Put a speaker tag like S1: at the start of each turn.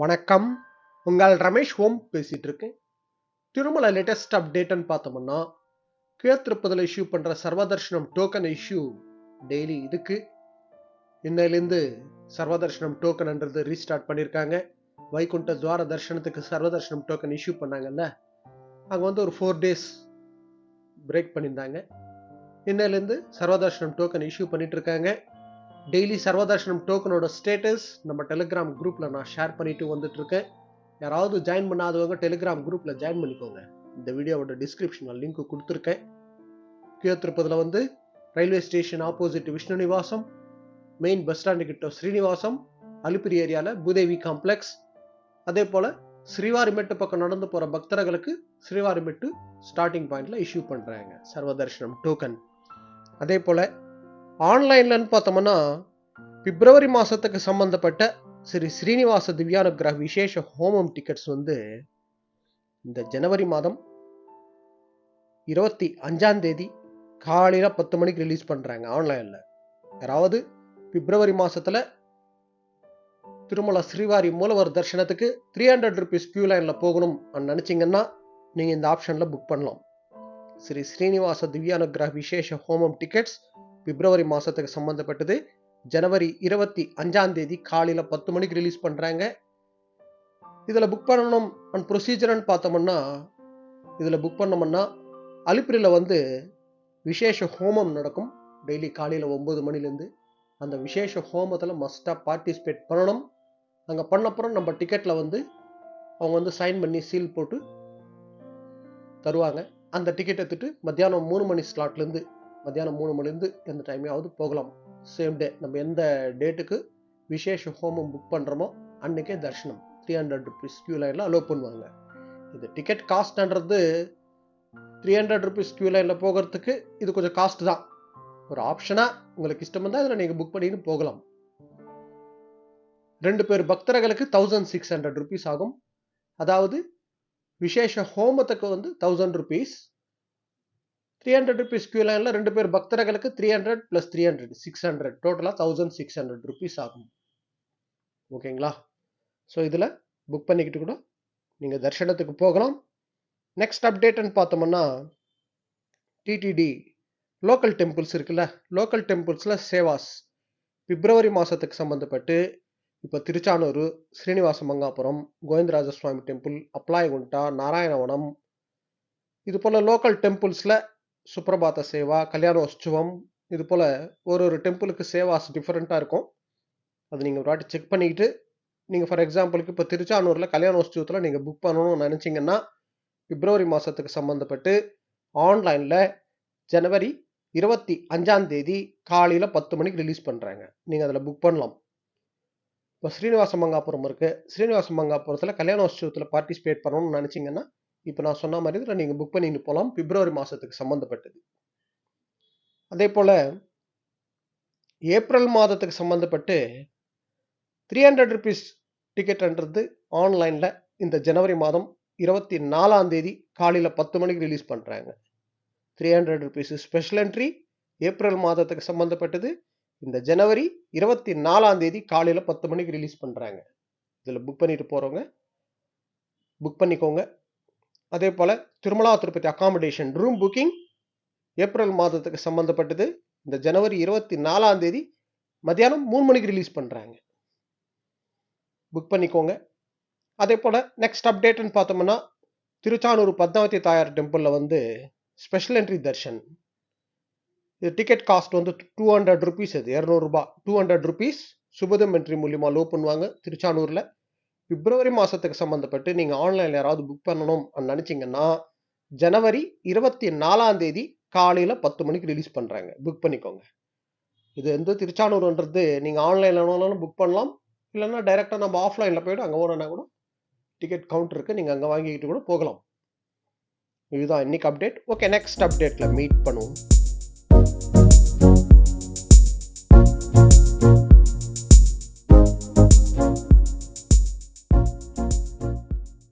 S1: வணக்கம். உங்கள் ரமேஷ் ஓம் பேசிட்டு இருக்கேன். திருமலை லேட்டஸ்ட் அப்டேட்னு பார்த்தோம்னா, கீழ்த்திருப்பதில் இஷ்யூ பண்ற சர்வதர்ஷனம் டோக்கன் இஷ்யூ டெய்லி இதுக்கு இன்னையிலேருந்து சர்வதர்ஷனம் டோக்கன்ன்றது ரீஸ்டார்ட் பண்ணியிருக்காங்க. வைகுண்ட துவார தர்ஷனத்துக்கு சர்வதர்ஷனம் டோக்கன் இஷ்யூ பண்ணாங்கல்ல, அங்கே வந்து ஒரு 4 days பிரேக் பண்ணியிருந்தாங்க. இன்னையிலேருந்து சர்வதர்ஷனம் டோக்கன் இஷ்யூ பண்ணிட்டு இருக்காங்க. டெய்லி சர்வதர்ஷனம் டோக்கனோட ஸ்டேட்டஸ் நம்ம டெலிகிராம் குரூப்ல நான் ஷேர் பண்ணிட்டு வந்துட்டு இருக்கேன். யாராவது ஜாயின் பண்ணாதவங்க டெலிகிராம் குரூப்ல ஜாயின் பண்ணிக்கோங்க. இந்த வீடியோவோட டிஸ்கிரிப்ஷனில் லிங்க் கொடுத்துருக்கேன். கீழ்த்திருப்பதில் வந்து railway station opposite Vishnu Nivasam, main bus stand கிட்ட ஸ்ரீனிவாசம், அலிப்பிரி ஏரியாவில் பூதேவி காம்ப்ளெக்ஸ், அதே போல் ஸ்ரீவாரிமெட்டு பக்கம் நடந்து போகிற பக்தர்களுக்கு ஸ்ரீவாரிமெட்டு ஸ்டார்டிங் பாயிண்ட்ல இஷ்யூ பண்ணுறாங்க சர்வதர்ஷனம் டோக்கன். அதே போல் ஆன்லைன்லன்னு பார்த்தோம்னா பிப்ரவரி மாதத்துக்கு சம்பந்தப்பட்ட ஸ்ரீ ஸ்ரீனிவாச திவ்யானுகிரக விசேஷ ஹோமம் டிக்கெட்ஸ் வந்து இந்த ஜனவரி மாதம் 25 காலையில் 10 மணிக்கு ரிலீஸ் பண்ணுறாங்க ஆன்லைனில். யாராவது பிப்ரவரி மாதத்தில் திருமலை ஸ்ரீவாரி மூலவர் தர்ஷனத்துக்கு 300 rupees கியூ லைனில் போகணும் நினச்சிங்கன்னா நீங்கள் இந்த ஆப்ஷனில் புக் பண்ணலாம். ஸ்ரீ ஸ்ரீனிவாச திவ்யானுகிரக விசேஷ ஹோமம் டிக்கெட்ஸ் பிப்ரவரி மாதத்துக்கு சம்மந்தப்பட்டது. ஜனவரி 25 காலையில் 10 மணிக்கு ரிலீஸ் பண்ணுறாங்க. இதில் புக் பண்ணணும் அண்ட் ப்ரொசீஜர்னு பார்த்தோம்னா, இதில் புக் பண்ணோம்னா அலிப்பிரியில் வந்து விசேஷ ஹோமம் நடக்கும் டெய்லி காலையில் 9 மணிலேருந்து. அந்த விசேஷ ஹோமத்தில் மஸ்ட்டாக பார்ட்டிசிபேட் பண்ணணும். அங்கே பண்ணப்புறம் நம்ம டிக்கெட்டில் வந்து அவங்க வந்து சைன் பண்ணி சீல் போட்டு தருவாங்க. அந்த டிக்கெட் எடுத்துட்டு மத்தியானம் 3 மணி ஸ்லாட்லேருந்து எந்த டைமையாவது போகலாம். சேம் டே நம்ம எந்த டேட்டுக்கு விசேஷ ஹோமம் புக் பண்ணுறோமோ அன்றைக்கே தர்ஷனம் 300 rupees கியூ லைனில் அலோவ் பண்ணுவாங்க. இது டிக்கெட் காஸ்ட்ன்றது 300 rupees கியூ லைனில் போகிறதுக்கு இது கொஞ்சம் காஸ்ட் தான். ஒரு ஆப்ஷனாக உங்களுக்கு இஷ்டம் இருந்தால் அதில் நீங்கள் புக் பண்ணிட்டு போகலாம். 2 பேர் பக்தர்களுக்கு 1600 rupees ஆகும். அதாவது விசேஷ ஹோமத்துக்கு வந்து 1000 rupees, 300 rupees கியூ லைனில் 2 பேர் பக்தர்களுக்கு 300 + 300 600, டோட்டலாக 1600 rupees ஆகும். ஓகேங்களா? ஸோ இதில் புக் பண்ணிக்கிட்டு கூட நீங்கள் தர்ஷனத்துக்கு போகலாம். நெக்ஸ்ட் அப்டேட்னு பார்த்தோம்னா, டிடிடி லோக்கல் டெம்பிள்ஸ் இருக்குல்ல, லோக்கல் டெம்பிள்ஸில் சேவாஸ் பிப்ரவரி மாதத்துக்கு சம்மந்தப்பட்டு இப்போ திருச்சானூர், ஸ்ரீனிவாச மங்காபுரம், கோவிந்தராஜ சுவாமி டெம்பிள், அப்லாயகுண்டா, நாராயணவனம், இது போல் லோக்கல் டெம்பிள்ஸில் சுப்ரபாத சேவா, கல்யாணோற்சவம், இது போல் ஒரு டெம்பிளுக்கு சேவாஸ் டிஃப்ரெண்ட்டாக இருக்கும். அது நீங்கள் ஒரு வாட்டி செக் பண்ணிக்கிட்டு நீங்கள் ஃபார் எக்ஸாம்பிளுக்கு இப்போ திருச்சானூரில் கல்யாணோற்சவத்தில் நீங்கள் புக் பண்ணணும்னு நினச்சிங்கன்னா பிப்ரவரி மாதத்துக்கு சம்மந்தப்பட்டு ஆன்லைனில் ஜனவரி 25 காலையில் 10 மணிக்கு ரிலீஸ் பண்ணுறாங்க. நீங்கள் அதில் புக் பண்ணலாம். இப்போ ஸ்ரீனிவாச மங்காபுரம் இருக்குது. ஸ்ரீனிவாச மங்காபுரத்தில் கல்யாணோற்சவத்தில் பார்ட்டிசிபேட் பண்ணணும்னு நினச்சிங்கன்னா இப்போ நான் சொன்ன மாதிரி இதில் நீங்கள் புக் பண்ணிட்டு போகலாம். பிப்ரவரி மாதத்துக்கு சம்மந்தப்பட்டது. அதே போல் ஏப்ரல் மாதத்துக்கு சம்மந்தப்பட்டு 300 rupees டிக்கெட்ன்றது ஆன்லைனில் இந்த ஜனவரி மாதம் 24 காலையில் 10 மணிக்கு ரிலீஸ் பண்ணுறாங்க. 300 rupees ஸ்பெஷல் என்ட்ரி ஏப்ரல் மாதத்துக்கு சம்மந்தப்பட்டது. இந்த ஜனவரி 24 காலையில் 10 மணிக்கு ரிலீஸ் பண்ணுறாங்க. இதில் புக் பண்ணிட்டு போகிறவங்க புக் பண்ணிக்கோங்க. அதே போல் Tirumala Tirupati accommodation room booking April மாதத்துக்கு சம்மந்தப்பட்டது. இந்த ஜனவரி 24 மத்தியானம் 3 மணிக்கு ரிலீஸ் பண்ணுறாங்க. புக் பண்ணிக்கோங்க. அதே போல் நெக்ஸ்ட் அப்டேட்னு பார்த்தோம்னா, திருச்சானூர் பத்மாவதி தாயார் டெம்பிளில் வந்து ஸ்பெஷல் என்ட்ரி தர்ஷன். இது டிக்கெட் காஸ்ட் வந்து 200 rupees. அது 200 ரூபாய். 200 rupees சுபதம் என்ட்ரி மூலியமாக லோ பண்ணுவாங்க திருச்சானூரில். பிப்ரவரி மாதத்துக்கு சம்மந்தப்பட்டு நீங்கள் ஆன்லைனில் யாராவது புக் பண்ணணும் நினச்சிங்கன்னா ஜனவரி 24 காலையில் 10 மணிக்கு ரிலீஸ் பண்ணுறாங்க. புக் பண்ணிக்கோங்க. இது வந்து திருச்சானூர்ன்றது நீங்கள் ஆன்லைனில் வேணாலும் புக் பண்ணலாம். இல்லைன்னா டைரெக்டாக நம்ம ஆஃப்லைனில் போய்ட்டு அங்கே போனோன்னா கூட டிக்கெட் கவுண்டர் இருக்குது, நீங்கள் அங்கே வாங்கிக்கிட்டு கூட போகலாம். இதுதான் இன்னைக்கு அப்டேட். ஓகே, நெக்ஸ்ட் அப்டேட்டில் மீட் பண்ணுவோம்.